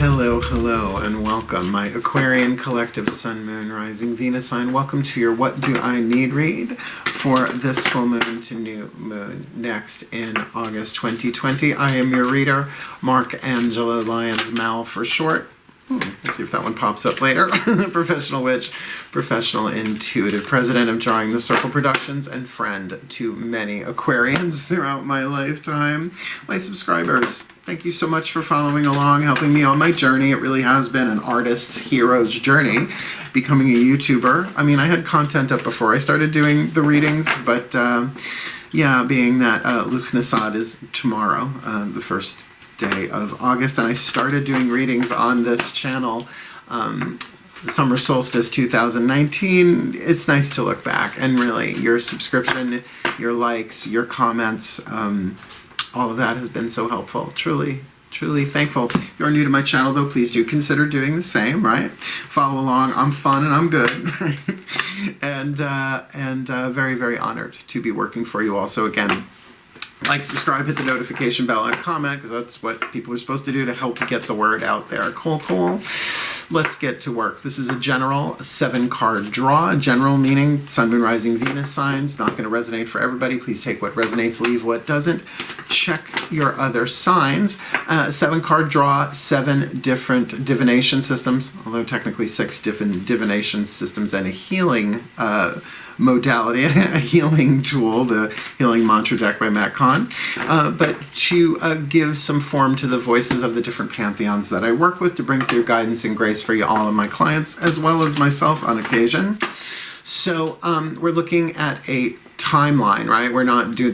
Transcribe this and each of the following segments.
Hello, hello, and welcome, my Aquarian collective Sun, Moon, Rising, Venus sign. Welcome to your What Do I Need read for this full moon to new moon next in August 2020. I am your reader, Mark Angelo, Lyons, Mal for short. We'll see if that one pops up later. Professional witch, professional intuitive, president of DrawingTheCircle Productions, and friend to many Aquarians throughout my lifetime. My subscribers, thank you so much for following along, helping me on my journey. It really has been an artist's hero's journey, becoming a YouTuber. I mean, I had content up before I started doing the readings, but yeah, being that Lughnasadh is tomorrow, the first day of August, and I started doing readings on this channel summer solstice 2019. It's nice to look back, and really your subscription, your likes, your comments, all of that has been so helpful. Truly thankful. If you're new to my channel though, please do consider doing the same, right? Follow along. I'm fun and I'm good, right? and very, very honored to be working for you also. Again, like, subscribe, hit the notification bell, and comment, because that's what people are supposed to do to help get the word out there. Cool. Let's get to work. This is a general 7-card draw. General meaning Sun, Moon, Rising, Venus signs. Not going to resonate for everybody. Please take what resonates, leave what doesn't. Check your other signs. 7-card draw, 7 different divination systems, although technically 6 different divination systems and a healing modality, a healing tool, the Healing Mantra deck by Matt Kahn, but to give some form to the voices of the different pantheons that I work with to bring through guidance and grace for you all and my clients, as well as myself on occasion. So we're looking at a timeline, right?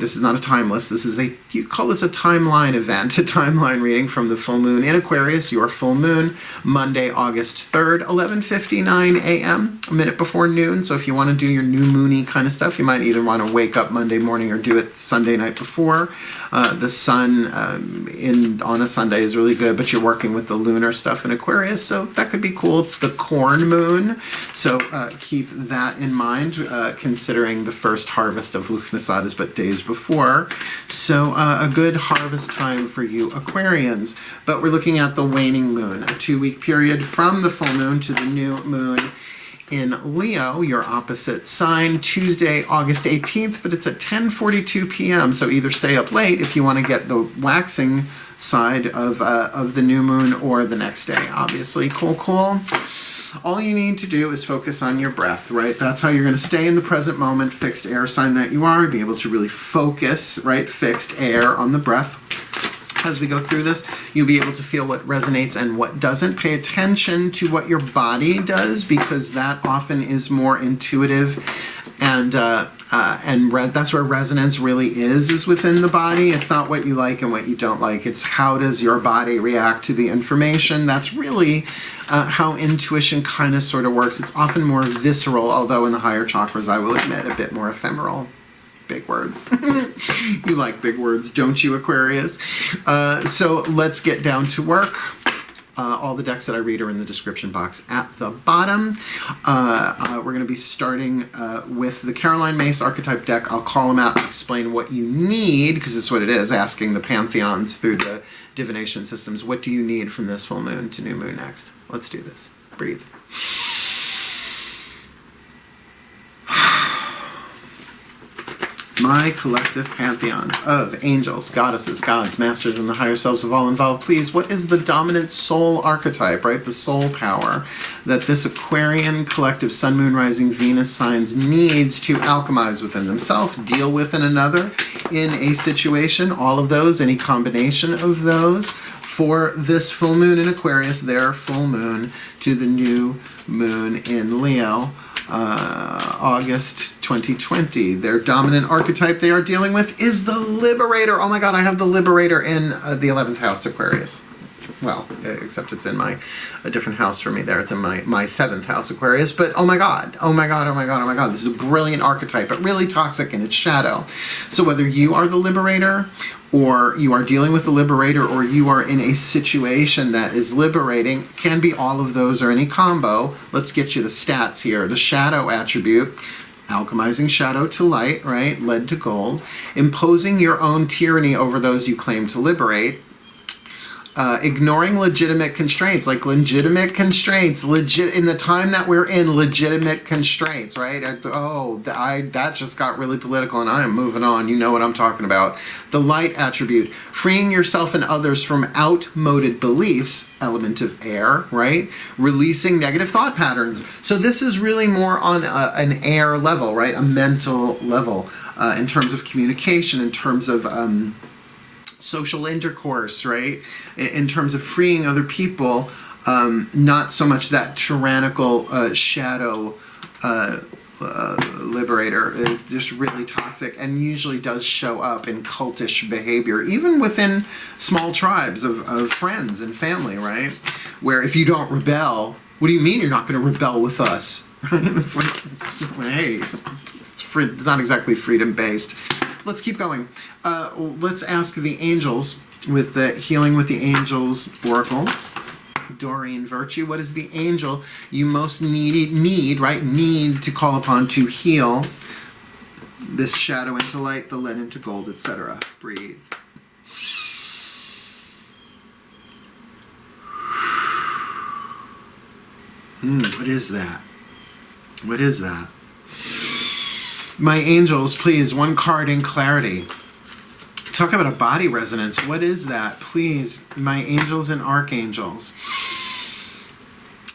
This is not a timeless, this is you call this a timeline event, a timeline reading from the full moon in Aquarius, your full moon, Monday, August 3rd, 11:59 a.m., a minute before noon. So if you want to do your new moony kind of stuff, you might either want to wake up Monday morning or do it Sunday night before. The sun on a Sunday is really good, but you're working with the lunar stuff in Aquarius, so that could be cool. It's the corn moon, so keep that in mind, considering the first harvest of Lughnasadh is but days before. So a good harvest time for you Aquarians. But we're looking at the waning moon, a 2-week period from the full moon to the new moon in Leo, your opposite sign, Tuesday, August 18th, but it's at 10:42 p.m. So either stay up late if you want to get the waxing side of the new moon, or the next day, obviously. Cool. All you need to do is focus on your breath, right? That's how you're going to stay in the present moment, fixed air sign that you are, be able to really focus, right? Fixed air on the breath. As we go through this, you'll be able to feel what resonates and what doesn't. Pay attention to what your body does, because that often is more intuitive, and that's where resonance really is within the body. It's not what you like and what you don't like. It's how does your body react to the information. That's really how intuition kind of sort of works. It's often more visceral, although in the higher chakras, I will admit, a bit more ephemeral. Big words. You like big words, don't you, Aquarius? So let's get down to work. All the decks that I read are in the description box at the bottom. We're going to be starting with the Caroline Myss archetype deck. I'll call them out and explain what you need, because it's what it is, asking the pantheons through the divination systems. What do you need from this full moon to new moon next? Let's do this. Breathe. My collective pantheons of angels, goddesses, gods, masters, and the higher selves of all involved, please, what is the dominant soul archetype, right? The soul power that this Aquarian collective Sun, Moon, Rising, Venus signs needs to alchemize within themselves, deal with in another, in a situation, all of those, any combination of those, for this full moon in Aquarius, their full moon to the new moon in Leo, August 2020. Their dominant archetype they are dealing with is the Liberator. Oh my God, I have the Liberator in the 11th house, Aquarius. Well, except it's in a different house for me there. It's in my 7th house, Aquarius. But oh my God. This is a brilliant archetype, but really toxic in its shadow. So whether you are the Liberator, or you are dealing with the Liberator, or you are in a situation that is liberating, can be all of those or any combo. Let's get you the stats here. The shadow attribute, alchemizing shadow to light, right? Lead to gold. Imposing your own tyranny over those you claim to liberate. Ignoring legitimate constraints, like legitimate constraints, in the time that we're in, legitimate constraints, right? That just got really political, and I am moving on. You know what I'm talking about. The light attribute, freeing yourself and others from outmoded beliefs, element of air, right? Releasing negative thought patterns. So this is really more on an air level, right? A mental level, in terms of communication, in terms of social intercourse, right? In terms of freeing other people, not so much that tyrannical shadow liberator. It's just really toxic and usually does show up in cultish behavior, even within small tribes of friends and family, right? Where if you don't rebel, what do you mean you're not going to rebel with us? Right? It's like, hey, it's not exactly freedom-based. Let's keep going. Let's ask the angels with the Healing with the Angels Oracle. Doreen Virtue, what is the angel you most need to call upon to heal this shadow into light, the lead into gold, etc.? Breathe. What is that? What is that? My angels, please, one card in clarity. Talk about a body resonance. What is that? Please, my angels and archangels.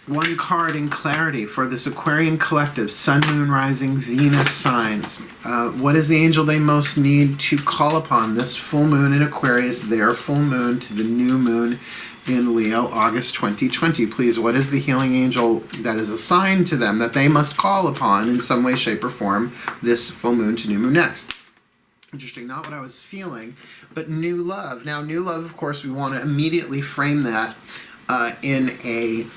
One card in clarity for this Aquarian collective, Sun, Moon, Rising, Venus signs. What is the angel they most need to call upon? This full moon in Aquarius, their full moon to the new moon in Leo, August 2020. Please, what is the healing angel that is assigned to them that they must call upon in some way, shape, or form this full moon to new moon next? Interesting, not what I was feeling, but new love. Now, new love, of course, we want to immediately frame that in a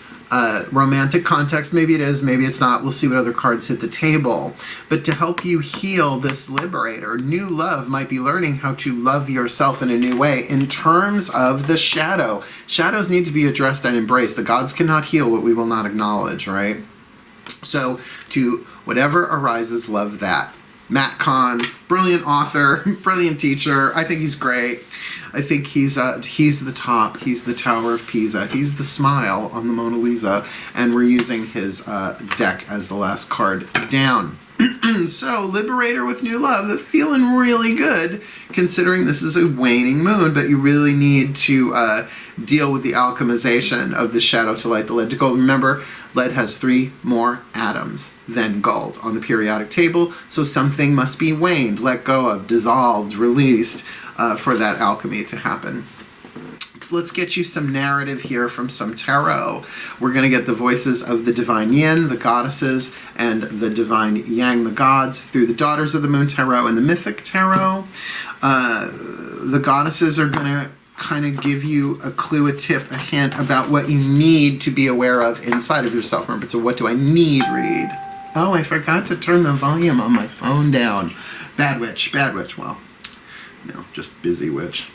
romantic context. Maybe it is, maybe it's not. We'll see what other cards hit the table. But to help you heal this liberator, new love might be learning how to love yourself in a new way in terms of the shadow. Shadows need to be addressed and embraced. The gods cannot heal what we will not acknowledge, right? So to whatever arises, love that. Matt Kahn, brilliant author, brilliant teacher. I think he's great. I think he's the top. He's the Tower of Pisa. He's the smile on the Mona Lisa. And we're using his deck as the last card down. So, Liberator with new love, feeling really good, considering this is a waning moon, but you really need to deal with the alchemization of the shadow to light, the lead to gold. Remember, lead has 3 more atoms than gold on the periodic table, so something must be waned, let go of, dissolved, released for that alchemy to happen. Let's get you some narrative here from some tarot. We're going to get the voices of the divine yin, the goddesses, and the divine yang, the gods, through the Daughters of the Moon tarot and the Mythic tarot. The goddesses are going to kind of give you a clue, a tip, a hint about what you need to be aware of inside of yourself. Remember, so what do I need read? Oh, I forgot to turn the volume on my phone down. Bad witch, well, no, just busy witch.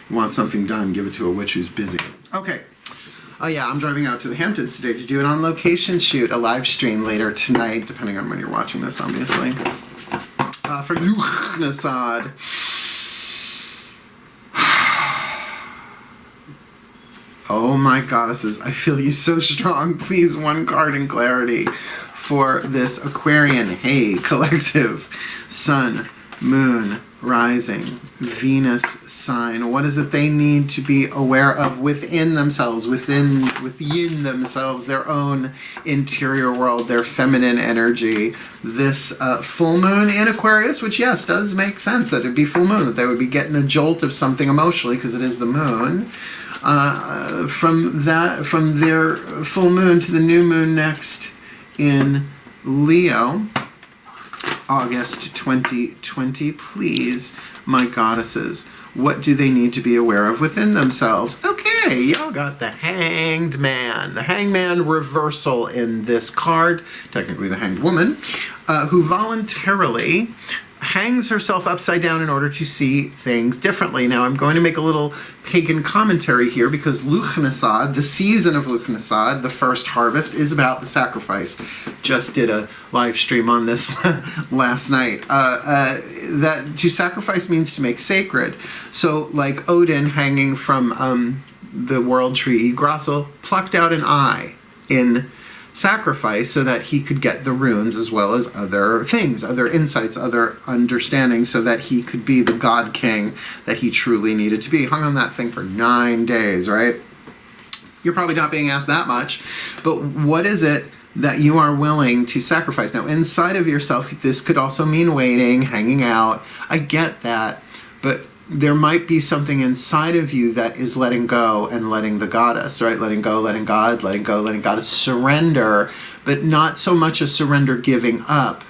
You want something done, give it to a witch who's busy. Okay. Oh yeah, I'm driving out to the Hamptons today to do an on-location shoot, a live stream later tonight, depending on when you're watching this, obviously. For Lughnasadh. Oh my goddesses, I feel you so strong. Please, one card in clarity for this Aquarian, hey, collective, Sun, Moon, Rising, Venus sign. What is it they need to be aware of within themselves, within themselves, their own interior world, their feminine energy? This full moon in Aquarius, which yes, does make sense that it'd be full moon, that they would be getting a jolt of something emotionally because it is the moon. From their full moon to the new moon next in Leo, August 2020, please, my goddesses, what do they need to be aware of within themselves? Okay, y'all got the Hanged Man. The Hanged Man reversal in this card, technically the Hanged Woman, who voluntarily hangs herself upside down in order to see things differently. Now, I'm going to make a little pagan commentary here because Lughnasadh, the season of Lughnasadh, the first harvest, is about the sacrifice. Just did a live stream on this last night. That to sacrifice means to make sacred. So, like Odin hanging from the world tree, Yggdrasil plucked out an eye in sacrifice so that he could get the runes as well as other things, other insights, other understandings, so that he could be the god king that he truly needed to be. Hung on that thing for 9 days, right? You're probably not being asked that much, but what is it that you are willing to sacrifice? Now, inside of yourself, this could also mean waiting, hanging out. I get that, but there might be something inside of you that is letting go and letting the goddess, right? Letting go, letting God, letting go, letting goddess. Surrender, but not so much a surrender giving up,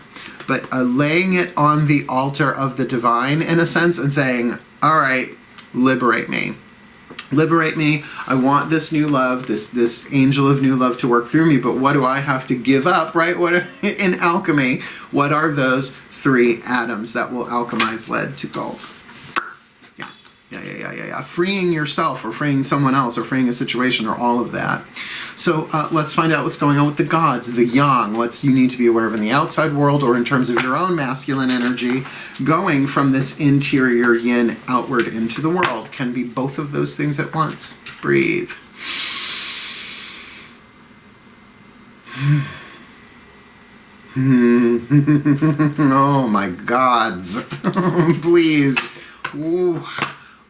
but laying it on the altar of the divine, in a sense, and saying, all right, liberate me. Liberate me. I want this new love, this angel of new love to work through me, but what do I have to give up, right? What in alchemy, what are those 3 atoms that will alchemize lead to gold? Yeah. Freeing yourself or freeing someone else or freeing a situation or all of that. So let's find out what's going on with the gods, the yang, what you need to be aware of in the outside world or in terms of your own masculine energy going from this interior yin outward into the world. Can be both of those things at once. Breathe. Oh my gods. Please.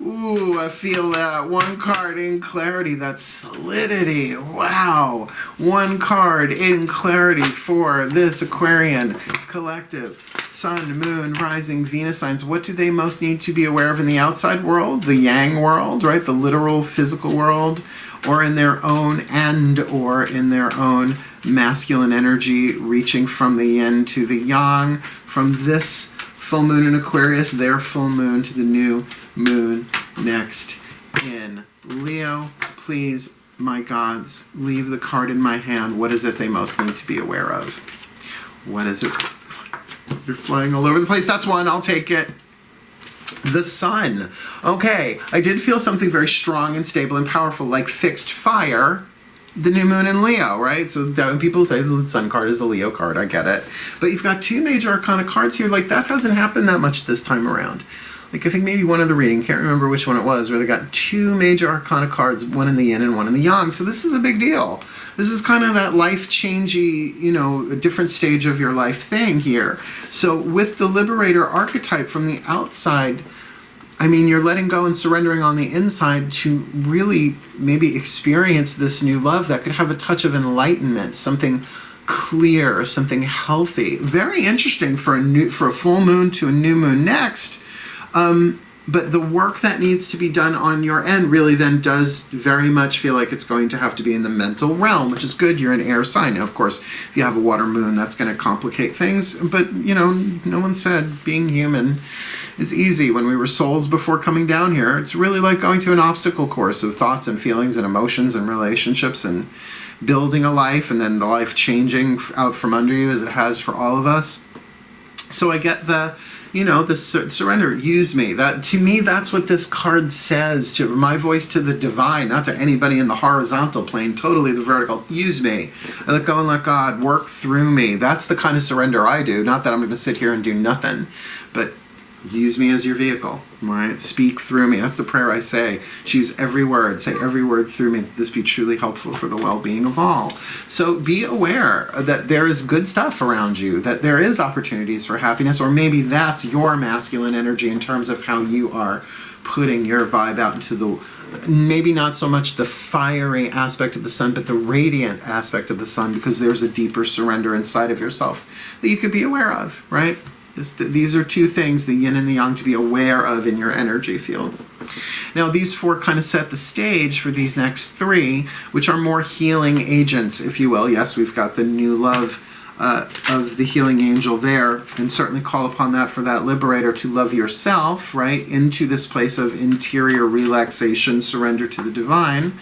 Ooh, I feel that. 1 card in clarity, that's solidity. Wow. 1 card in clarity for this Aquarian collective. Sun, Moon, Rising, Venus signs. What do they most need to be aware of in the outside world? The yang world, right? The literal physical world, or in their own or in their own masculine energy, reaching from the yin to the yang, from this full moon in Aquarius, their full moon, to the new moon next in Leo. Please, my gods, leave the card in my hand. What is it they most need to be aware of? What is it? You're flying all over the place. That's 1. I'll take it. The sun. Okay, I did feel something very strong and stable and powerful, like fixed fire. The new moon in Leo, right? So that when people say the sun card is the Leo card, I get it. But you've got 2 major arcana cards here. Like, that hasn't happened that much this time around. Like, I think maybe one of the reading, can't remember which one it was, where they got 2 major arcana cards, one in the yin and one in the yang. So this is a big deal. This is kind of that life-changing, you know, a different stage of your life thing here. So with the Liberator archetype from the outside, I mean, you're letting go and surrendering on the inside to really maybe experience this new love that could have a touch of enlightenment, something clear, something healthy. Very interesting for a full moon to a new moon next. But the work that needs to be done on your end really then does very much feel like it's going to have to be in the mental realm, which is good. You're an air sign. Now, of course, if you have a water moon, that's going to complicate things. But, you know, no one said being human is easy. When we were souls before coming down here, it's really like going to an obstacle course of thoughts and feelings and emotions and relationships and building a life and then the life changing out from under you as it has for all of us. So I get the, you know, the surrender, use me. That, to me, that's what this card says, to my voice to the divine, not to anybody in the horizontal plane, totally the vertical. Use me. I let go and let God work through me. That's the kind of surrender I do. Not that I'm going to sit here and do nothing, but use me as your vehicle, right? Speak through me. That's the prayer I say. Choose every word. Say every word through me. This be truly helpful for the well-being of all. So be aware that there is good stuff around you, that there is opportunities for happiness, or maybe that's your masculine energy in terms of how you are putting your vibe out into the, maybe not so much the fiery aspect of the sun, but the radiant aspect of the sun, because there's a deeper surrender inside of yourself that you could be aware of, right? These are 2 things, the yin and the yang, to be aware of in your energy fields. Now, these 4 kind of set the stage for these next 3, which are more healing agents, if you will. Yes, we've got the new love of the healing angel there, and certainly call upon that for that liberator to love yourself, right, into this place of interior relaxation, surrender to the divine.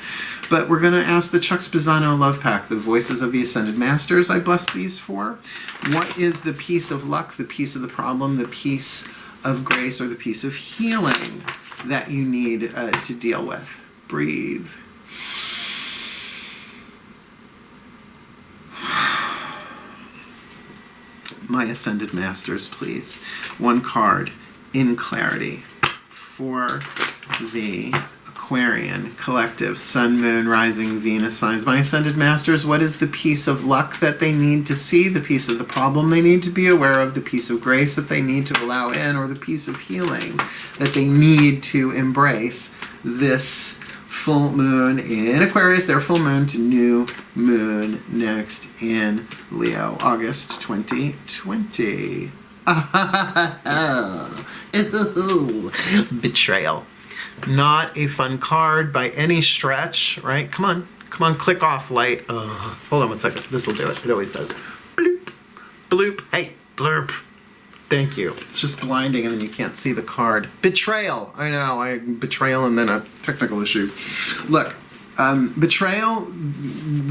But we're going to ask the Chuck Spezzano Love Pack, the Voices of the Ascended Masters, I bless these for. What is the piece of luck, the piece of the problem, the piece of grace, or the piece of healing that you need to deal with? Breathe. My Ascended Masters, please. 1 card in clarity for the Aquarian, collective, Sun, Moon, Rising, Venus signs. My Ascended Masters, what is the piece of luck that they need to see, the piece of the problem they need to be aware of, the piece of grace that they need to allow in, or the piece of healing that they need to embrace this full moon in Aquarius, their full moon to new moon next in Leo, August 2020. Betrayal. Not a fun card by any stretch, right? Come on, click off light. Hold on 1 second. This will do it. It always does. Bloop, bloop, hey, blurp. Thank you. It's just blinding and then you can't see the card. Betrayal. I know, betrayal and then a technical issue. Look, betrayal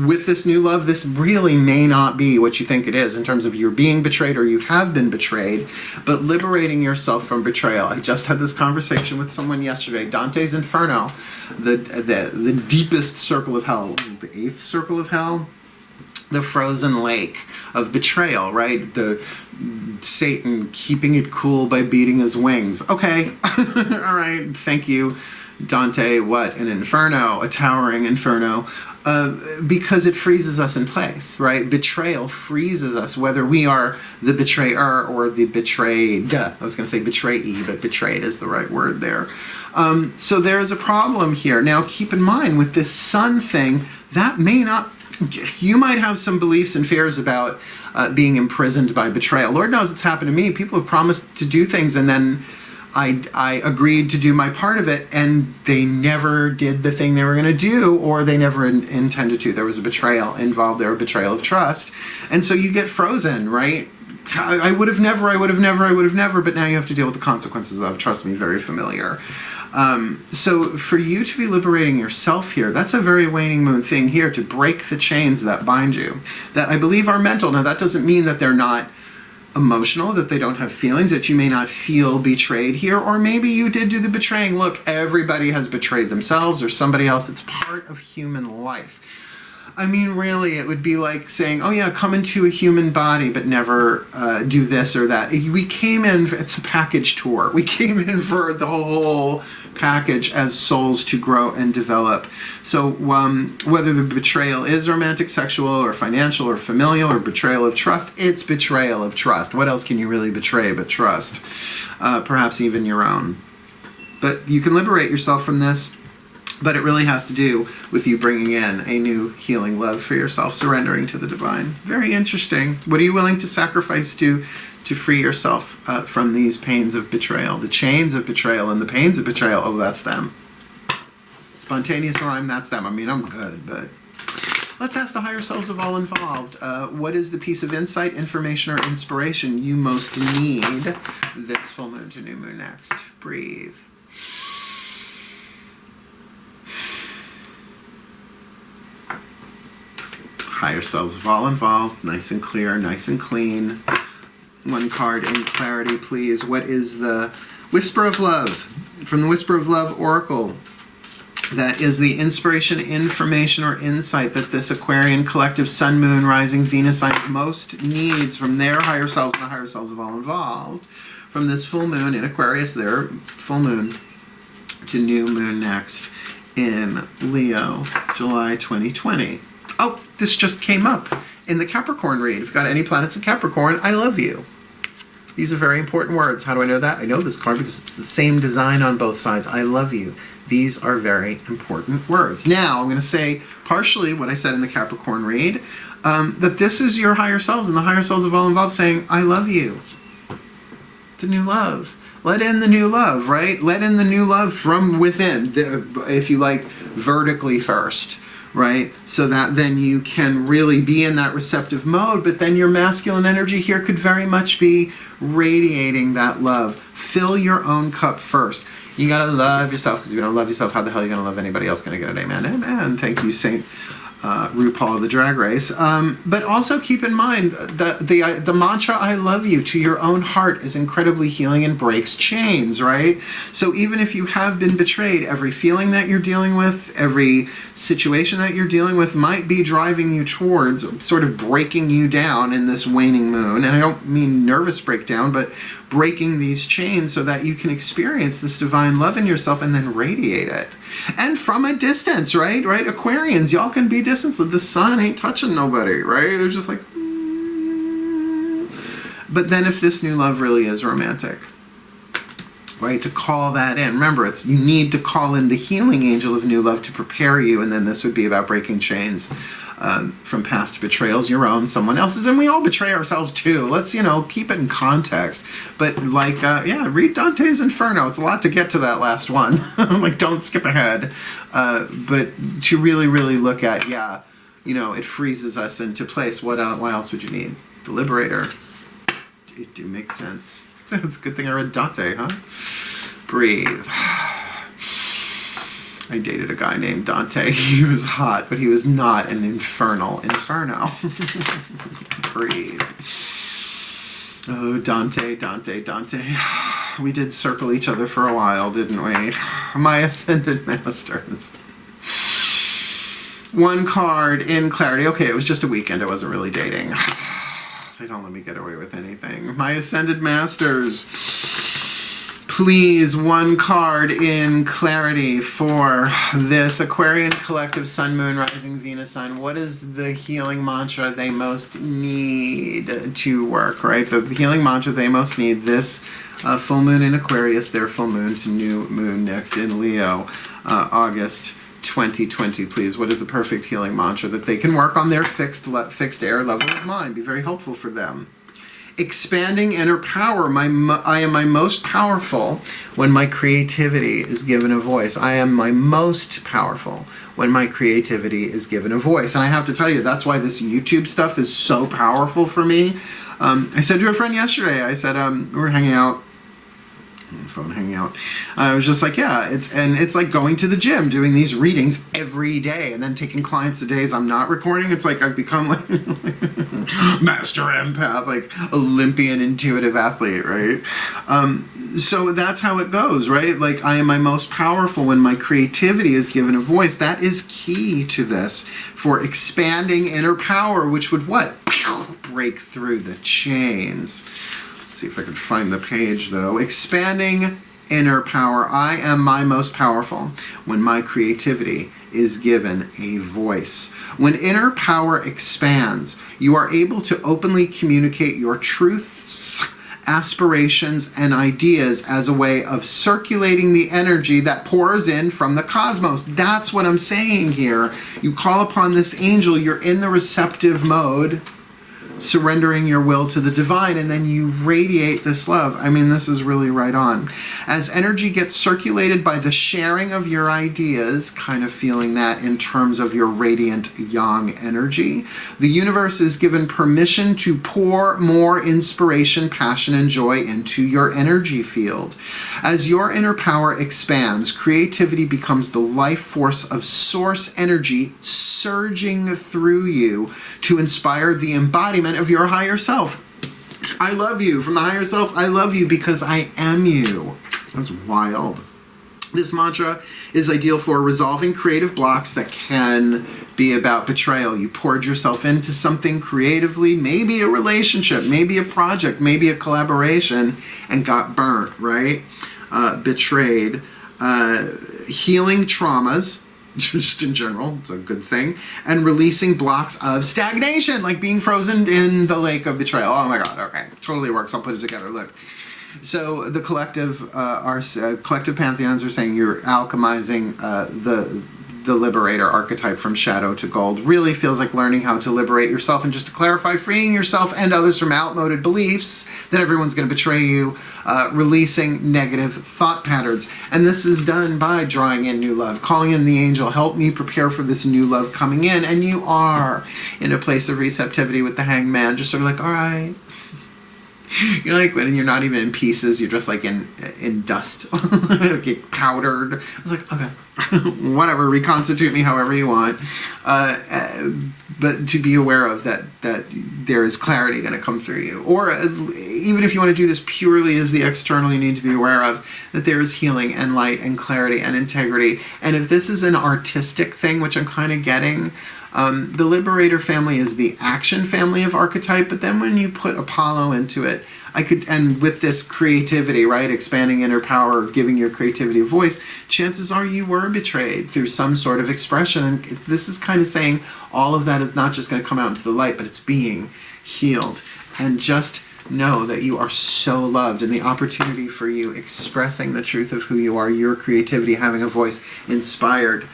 with this new love, this really may not be what you think it is in terms of you're being betrayed or you have been betrayed, but liberating yourself from betrayal. I just had this conversation with someone yesterday. Dante's Inferno, the deepest circle of hell, the 8th circle of hell, the frozen lake of betrayal, right? The Satan keeping it cool by beating his wings. Okay, all right, thank you. Dante, what an inferno, a towering inferno, because it freezes us in place, right? Betrayal freezes us, whether we are the betrayer or the betrayed. I was going to say betrayee, but betrayed is the right word there. So there's a problem here. Now, keep in mind, with this sun thing, that may not... You might have some beliefs and fears about being imprisoned by betrayal. Lord knows it's happened to me. People have promised to do things and then I agreed to do my part of it, and they never did the thing they were going to do, or they never intended to. There was a betrayal involved there, a betrayal of trust. And so you get frozen, right? I would have never, but now you have to deal with the consequences of, trust me, very familiar. So for you to be liberating yourself here, that's a very waning moon thing here, to break the chains that bind you, that I believe are mental. Now that doesn't mean that they're not emotional, that they don't have feelings, that you may not feel betrayed here, or maybe you did do the betraying. Look, everybody has betrayed themselves or somebody else. It's part of human life. I mean, really, it would be like saying, oh yeah, come into a human body, but never do this or that. We came in, it's a package tour. We came in for the whole package as souls to grow and develop. So whether the betrayal is romantic, sexual, or financial, or familial, or betrayal of trust, it's betrayal of trust. What else can you really betray but trust? Perhaps even your own. But you can liberate yourself from this. But it really has to do with you bringing in a new healing love for yourself, surrendering to the divine. Very interesting. What are you willing to sacrifice to free yourself from these pains of betrayal? The chains of betrayal and the pains of betrayal, oh, that's them. Spontaneous rhyme, that's them. I mean, I'm good, but let's ask the higher selves of all involved. What is the piece of insight, information, or inspiration you most need this full moon to new moon next? Breathe. Higher selves of all involved, nice and clear, nice and clean. One card in clarity, please. What is the Whisper of Love from the Whisper of Love Oracle? That is the inspiration, information, or insight that this Aquarian collective Sun, Moon, Rising, Venus sign most needs from their higher selves and the higher selves of all involved. From this full moon in Aquarius, their full moon to new moon next in Leo, July 2020. Oh, this just came up in the Capricorn read. If you've got any planets in Capricorn, I love you. These are very important words. How do I know that? I know this card because it's the same design on both sides. I love you. These are very important words. Now, I'm going to say partially what I said in the Capricorn read, that this is your higher selves and the higher selves of all involved saying, I love you. It's a new love. Let in the new love, right? Let in the new love from within, if you like, vertically first. Right? So that then you can really be in that receptive mode, but then your masculine energy here could very much be radiating that love. Fill your own cup first. You gotta love yourself, because if you don't love yourself, how the hell are you gonna love anybody else? Gonna get an amen? Amen. Thank you, Saint RuPaul the Drag Race. But also keep in mind that the mantra I love you to your own heart is incredibly healing and breaks chains, right? So even if you have been betrayed, every feeling that you're dealing with, every situation that you're dealing with might be driving you towards sort of breaking you down in this waning moon. And I don't mean nervous breakdown, but breaking these chains so that you can experience this divine love in yourself and then radiate it. And from a distance, right? Aquarians, y'all can be distant. The sun ain't touching nobody, right? They're just like, But then if this new love really is romantic, right, to call that in. Remember, you need to call in the healing angel of new love to prepare you, and then this would be about breaking chains from past betrayals, your own, someone else's, and we all betray ourselves too. Let's, keep it in context. But read Dante's Inferno. It's a lot to get to that last one. Like, don't skip ahead. But to really, really look at, it freezes us into place. What else would you need? The Liberator. It do make sense. It's a good thing I read Dante, huh? Breathe. I dated a guy named Dante. He was hot, but he was not an inferno. Breathe. Oh, Dante. We did circle each other for a while, didn't we? My Ascended Masters. One card in clarity. Okay, it was just a weekend. I wasn't really dating. They don't let me get away with anything. My Ascended Masters, please, one card in clarity for this Aquarian collective Sun, Moon, Rising, Venus sign. What is the healing mantra they most need to work, right? The healing mantra they most need this full moon in Aquarius, their full moon to new moon next in Leo, August 2020, please. What is the perfect healing mantra that they can work on their fixed air level of mind? Be very helpful for them. Expanding inner power. I am my most powerful when my creativity is given a voice. I am my most powerful when my creativity is given a voice. And I have to tell you, that's why this YouTube stuff is so powerful for me. I said to a friend yesterday, I said, we were hanging out, on the phone hanging out. I was just like, it's like going to the gym, doing these readings every day, and then taking clients the days I'm not recording. It's like I've become like master empath, like Olympian intuitive athlete, right? So that's how it goes, right? Like, I am my most powerful when my creativity is given a voice. That is key to this for expanding inner power, which would what? Break through the chains. See if I can find the page though. Expanding inner power. I am my most powerful when my creativity is given a voice. When inner power expands, you are able to openly communicate your truths, aspirations, and ideas as a way of circulating the energy that pours in from the cosmos. That's what I'm saying here. You call upon this angel, you're in the receptive mode, surrendering your will to the divine, and then you radiate this love. I mean, this is really right on. As energy gets circulated by the sharing of your ideas, kind of feeling that in terms of your radiant yang energy, the universe is given permission to pour more inspiration, passion, and joy into your energy field. As your inner power expands, creativity becomes the life force of source energy surging through you to inspire the embodiment of your higher self. I love you. From the higher self, I love you because I am you. That's wild. This mantra is ideal for resolving creative blocks that can be about betrayal. You poured yourself into something creatively, maybe a relationship, maybe a project, maybe a collaboration, and got burnt, right? Betrayed. Healing traumas, just in general, it's a good thing, and releasing blocks of stagnation, like being frozen in the lake of betrayal. Oh my God, okay, totally works. I'll put it together. Look, so the collective, our collective pantheons are saying you're alchemizing the liberator archetype from shadow to gold. Really feels like learning how to liberate yourself, and just to clarify, freeing yourself and others from outmoded beliefs that everyone's going to betray you, releasing negative thought patterns. And this is done by drawing in new love, calling in the angel, help me prepare for this new love coming in. And you are in a place of receptivity with the hangman, just sort of like, all right. You're like when you're not even in pieces, you're just like in dust, like powdered. I was like, okay, whatever, reconstitute me however you want. But to be aware of that there is clarity going to come through you. Or even if you want to do this purely as the external, you need to be aware of that there is healing and light and clarity and integrity. And if this is an artistic thing, which I'm kind of getting, The Liberator family is the action family of archetype, but then when you put Apollo into it, and with this creativity, right, expanding inner power, giving your creativity a voice, chances are you were betrayed through some sort of expression. And this is kind of saying all of that is not just going to come out into the light, but it's being healed. And just know that you are so loved, and the opportunity for you expressing the truth of who you are, your creativity, having a voice, inspired,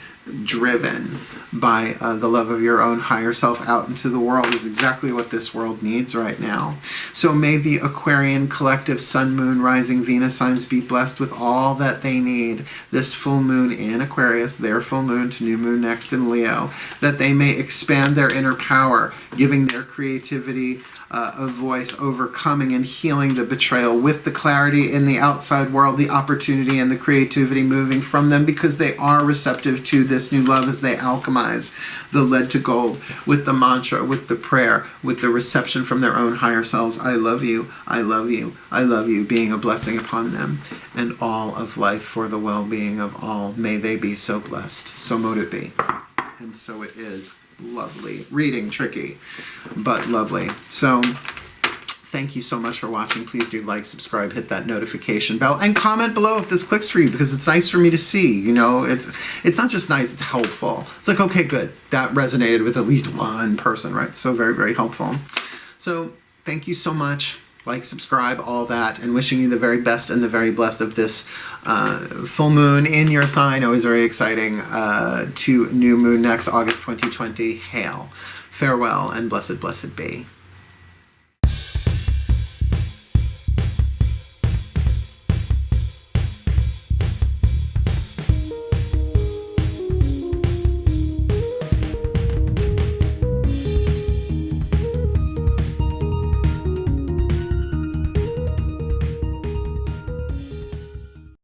driven by the love of your own higher self out into the world is exactly what this world needs right now. So may the Aquarian collective Sun, Moon, Rising, Venus signs be blessed with all that they need this full moon in Aquarius, their full moon to new moon next in Leo, that they may expand their inner power, giving their creativity a voice, overcoming and healing the betrayal with the clarity in the outside world, the opportunity and the creativity moving from them, because they are receptive to this new love as they alchemize the lead to gold with the mantra, with the prayer, with the reception from their own higher selves. I love you, I love you, I love you, being a blessing upon them and all of life for the well-being of all. May they be so blessed. So mote it be. And so it is. Lovely reading, tricky but lovely. So thank you so much for watching. Please do like, subscribe, hit that notification bell, and comment below if this clicks for you, because it's nice for me to see. You know, it's not just nice, it's helpful. It's like, okay, good, that resonated with at least one person, right? So very, very helpful. So thank you so much. Like, subscribe, all that, and wishing you the very best and the very blessed of this full moon in your sign. Always very exciting. To new moon next August 2020. Hail, farewell, and blessed, blessed be.